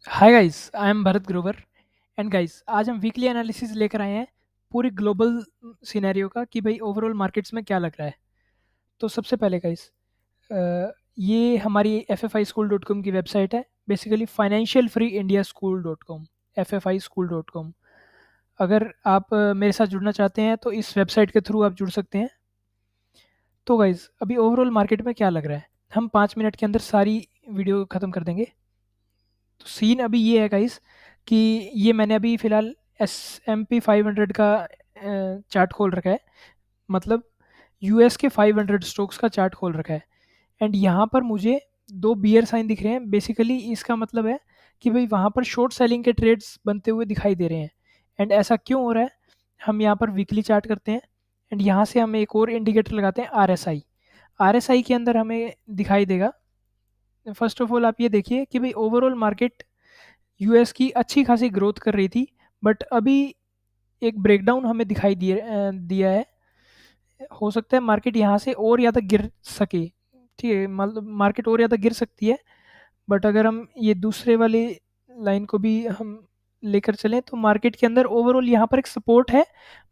Hi guys, I am Bharat Grover and guys आज हम weekly analysis लेकर आए हैं पूरी ग्लोबल सिनेरियो का कि भाई ओवरऑल मार्केट्स में क्या लग रहा है। तो सबसे पहले गाइस, ये हमारी FFISchool.com की वेबसाइट है, basically financial free India school dot com, FFISchool.com। अगर आप मेरे साथ जुड़ना चाहते हैं तो इस वेबसाइट के थ्रू आप जुड़ सकते हैं। तो गाइस अभी ओवरऑल मार्केट में क्या लग रहा है, हम 5 मिनट के अंदर सारी वीडियो ख़त्म कर देंगे। तो सीन अभी ये है गाइस कि ये मैंने अभी फ़िलहाल S&P 500 का चार्ट खोल रखा है, मतलब US के 500 स्टॉक्स का चार्ट खोल रखा है। एंड यहाँ पर मुझे दो बियर साइन दिख रहे हैं। बेसिकली इसका मतलब है कि भाई वहाँ पर शॉर्ट सेलिंग के ट्रेड्स बनते हुए दिखाई दे रहे हैं। एंड ऐसा क्यों हो रहा है, हम यहाँ पर वीकली चार्ट करते हैं एंड यहाँ से हम एक और इंडिकेटर लगाते हैं RSI के अंदर हमें दिखाई देगा। फर्स्ट ऑफ ऑल आप ये देखिए कि भाई ओवरऑल मार्केट US की अच्छी खासी ग्रोथ कर रही थी, बट अभी एक ब्रेकडाउन हमें दिखाई दिया है। हो सकता है मार्केट यहाँ से और ज़्यादा गिर सके, ठीक है, मतलब मार्केट और ज़्यादा गिर सकती है। बट अगर हम ये दूसरे वाली लाइन को भी हम लेकर चलें तो मार्केट के अंदर ओवरऑल यहाँ पर एक सपोर्ट है,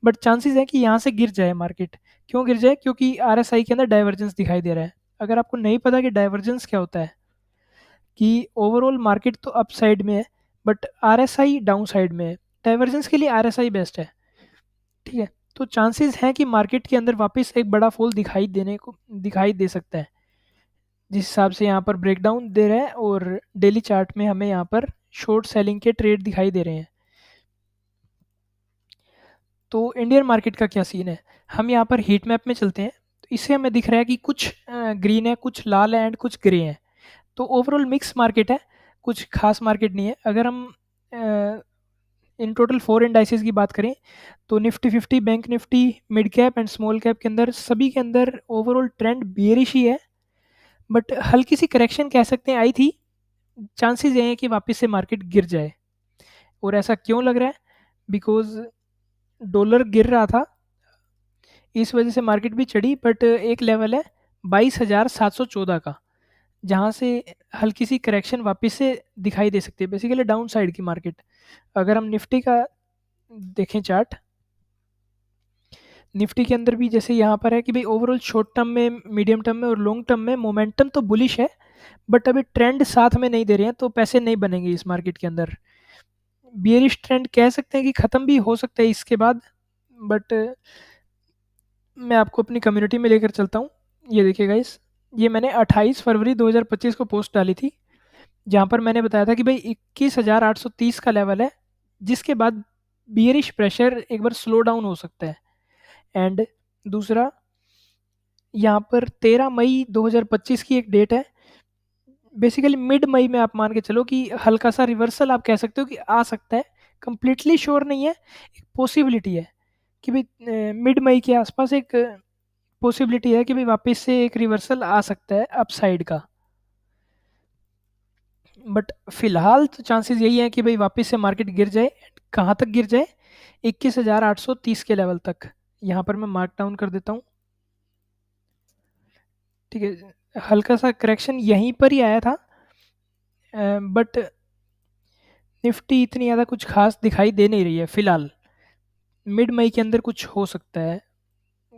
बट चांसेस है कि यहाँ से गिर जाए मार्केट। क्यों गिर जाए? क्योंकि RSI के अंदर डाइवर्जेंस दिखाई दे रहा है। अगर आपको नहीं पता कि डाइवर्जेंस क्या होता है, कि ओवरऑल मार्केट तो अप साइड में है बट RSI डाउन साइड में है, डाइवर्जेंस के लिए RSI बेस्ट है, ठीक है। तो चांसेस हैं कि मार्केट के अंदर वापस एक बड़ा फॉल दिखाई दे सकता है, जिस हिसाब से यहाँ पर ब्रेकडाउन दे रहा है और डेली चार्ट में हमें यहाँ पर शॉर्ट सेलिंग के ट्रेड दिखाई दे रहे हैं। तो इंडियन मार्केट का क्या सीन है, हम यहाँ पर हीट मैप में चलते हैं तो इससे हमें दिख रहा है कि कुछ ग्रीन है, कुछ लाल है एंड कुछ ग्रे है। तो ओवरऑल मिक्स मार्केट है, कुछ खास मार्केट नहीं है। अगर हम इन टोटल 4 इंडाइसेस की बात करें तो Nifty 50, bank Nifty, mid cap and small cap के अंदर सभी के अंदर ओवरऑल ट्रेंड बेयरिश ही है, बट हल्की सी करेक्शन कह सकते हैं आई थी। चांसेस ये हैं कि वापस से मार्केट गिर जाए। और ऐसा क्यों लग रहा है? बिकॉज डॉलर गिर रहा था, इस वजह से मार्केट भी चढ़ी, बट एक लेवल है 22,714 का, जहाँ से हल्की सी करेक्शन वापस से दिखाई दे सकती है, बेसिकली डाउन साइड की मार्केट। अगर हम निफ्टी का देखें चार्ट, निफ्टी के अंदर भी जैसे यहाँ पर है कि भाई ओवरऑल शॉर्ट टर्म में, मीडियम टर्म में और लॉन्ग टर्म में मोमेंटम तो बुलिश है, बट अभी ट्रेंड साथ में नहीं दे रहे हैं, तो पैसे नहीं बनेंगे इस मार्केट के अंदर। बियरिश ट्रेंड कह सकते हैं कि ख़त्म भी हो सकता है इसके बाद, बट मैं आपको अपनी कम्युनिटी में लेकर चलता हूँ। ये देखिए गाइस, ये मैंने 28 फरवरी 2025 को पोस्ट डाली थी, जहाँ पर मैंने बताया था कि भाई 21,830 का लेवल है, जिसके बाद बियरिश प्रेशर एक बार स्लो डाउन हो सकता है। एंड दूसरा, यहाँ पर 13 मई 2025 की एक डेट है, बेसिकली मिड मई में आप मान के चलो कि हल्का सा रिवर्सल आप कह सकते हो कि आ सकता है। कंप्लीटली श्योर नहीं है, एक पॉसिबिलिटी है कि भाई मिड मई के आसपास एक पॉसिबिलिटी है कि भाई वापस से एक रिवर्सल आ सकता है अपसाइड का। बट फिलहाल तो चांसेस यही है कि भाई वापस से मार्केट गिर जाए। कहाँ तक गिर जाए? 21,830 के लेवल तक। यहाँ पर मैं मार्क डाउन कर देता हूँ, ठीक है। हल्का सा करेक्शन यहीं पर ही आया था, बट निफ्टी इतनी ज़्यादा कुछ खास दिखाई दे नहीं रही है फिलहाल। मिड मई के अंदर कुछ हो सकता है,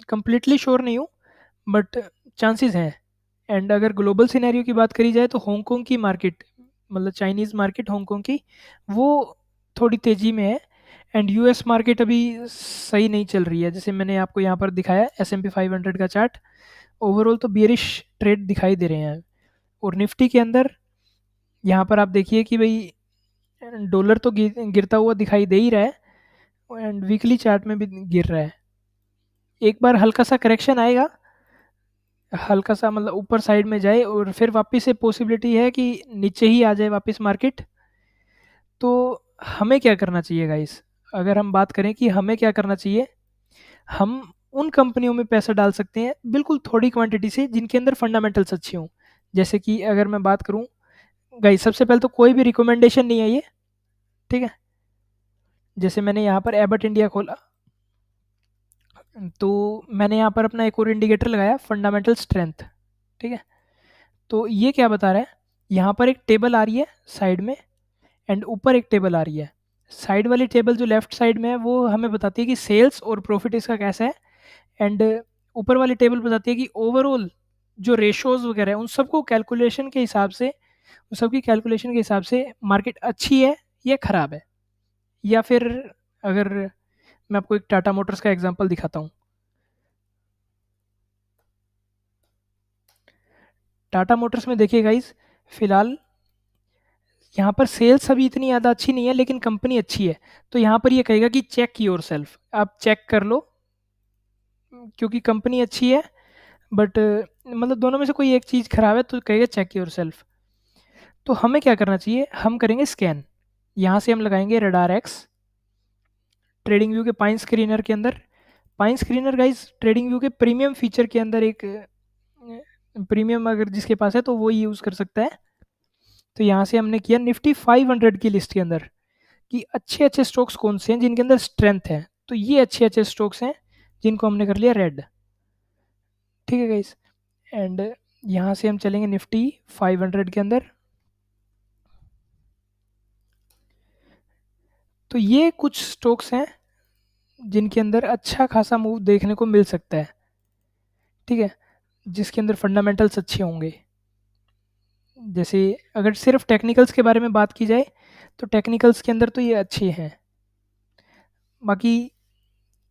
कंप्लीटली श्योर नहीं हूँ, बट चांसेस हैं। एंड अगर ग्लोबल सिनेरियो की बात करी जाए तो हांगकांग की मार्केट, मतलब चाइनीज़ मार्केट हांगकांग की, वो थोड़ी तेज़ी में है। एंड US मार्केट अभी सही नहीं चल रही है, जैसे मैंने आपको यहाँ पर दिखाया S&P 500 का चार्ट। ओवरऑल तो बियरिश ट्रेड दिखाई दे रहे हैं। और निफ्टी के अंदर यहाँ पर आप देखिए कि भाई डॉलर तो गिरता हुआ दिखाई दे ही रहा है एंड वीकली चार्ट में भी गिर रहा है। एक बार हल्का सा करेक्शन आएगा, हल्का सा मतलब ऊपर साइड में जाए और फिर वापस से पॉसिबिलिटी है कि नीचे ही आ जाए वापस मार्केट। तो हमें क्या करना चाहिए गाइस? अगर हम बात करें कि हमें क्या करना चाहिए, हम उन कंपनियों में पैसा डाल सकते हैं बिल्कुल थोड़ी क्वांटिटी से जिनके अंदर फंडामेंटल्स अच्छे हों। जैसे कि अगर मैं बात करूं गाइस, सबसे पहले तो कोई भी रिकमेंडेशन नहीं है ये, ठीक है। जैसे मैंने यहाँ पर एबट इंडिया खोला, तो मैंने यहाँ पर अपना एक और इंडिकेटर लगाया, फंडामेंटल स्ट्रेंथ, ठीक है। तो ये क्या बता रहा है, यहाँ पर एक टेबल आ रही है साइड में एंड ऊपर एक टेबल आ रही है। साइड वाली टेबल जो लेफ्ट साइड में है वो हमें बताती है कि सेल्स और प्रॉफिट इसका कैसा है, एंड ऊपर वाली टेबल बताती है कि ओवरऑल जो रेशोज वगैरह है उन सबको कैलकुलेशन के हिसाब से, उन सबकी कैलकुलेशन के हिसाब से मार्केट अच्छी है या ख़राब है। या फिर अगर मैं आपको एक टाटा मोटर्स का एग्जांपल दिखाता हूँ। टाटा मोटर्स में देखिए गाइस, फिलहाल यहाँ पर सेल्स अभी इतनी ज़्यादा अच्छी नहीं है लेकिन कंपनी अच्छी है। तो यहाँ पर ये कहेगा कि चेक योर सेल्फ, आप चेक कर लो, क्योंकि कंपनी अच्छी है बट मतलब दोनों में से कोई एक चीज़ खराब है तो कहेगा चेक योर सेल्फ। तो हमें क्या करना चाहिए, हम करेंगे स्कैन। यहाँ से हम लगाएंगे रडार एक्स ट्रेडिंग व्यू के पाइन स्क्रीनर के अंदर। Pine screener guys trading view के प्रीमियम फीचर के अंदर एक प्रीमियम अगर जिसके पास है तो वो यूज़ कर सकता है। तो यहाँ से हमने किया निफ्टी 500 की लिस्ट के अंदर कि अच्छे अच्छे स्टॉक्स कौन से हैं जिनके अंदर स्ट्रेंथ है। तो ये अच्छे अच्छे स्टॉक्स हैं जिनको हमने कर लिया रेड। ठीक है गाइस, एंड यहाँ से हम चलेंगे निफ्टी 500 के अंदर। तो ये कुछ स्टॉक्स हैं जिनके अंदर अच्छा खासा मूव देखने को मिल सकता है। ठीक है, जिसके अंदर फंडामेंटल्स अच्छे होंगे। जैसे अगर सिर्फ टेक्निकल्स के बारे में बात की जाए तो टेक्निकल्स के अंदर तो ये अच्छे हैं। बाकी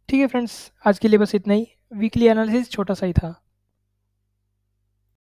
ठीक है फ्रेंड्स, आज के लिए बस इतना ही। वीकली एनालिसिस छोटा सा ही था।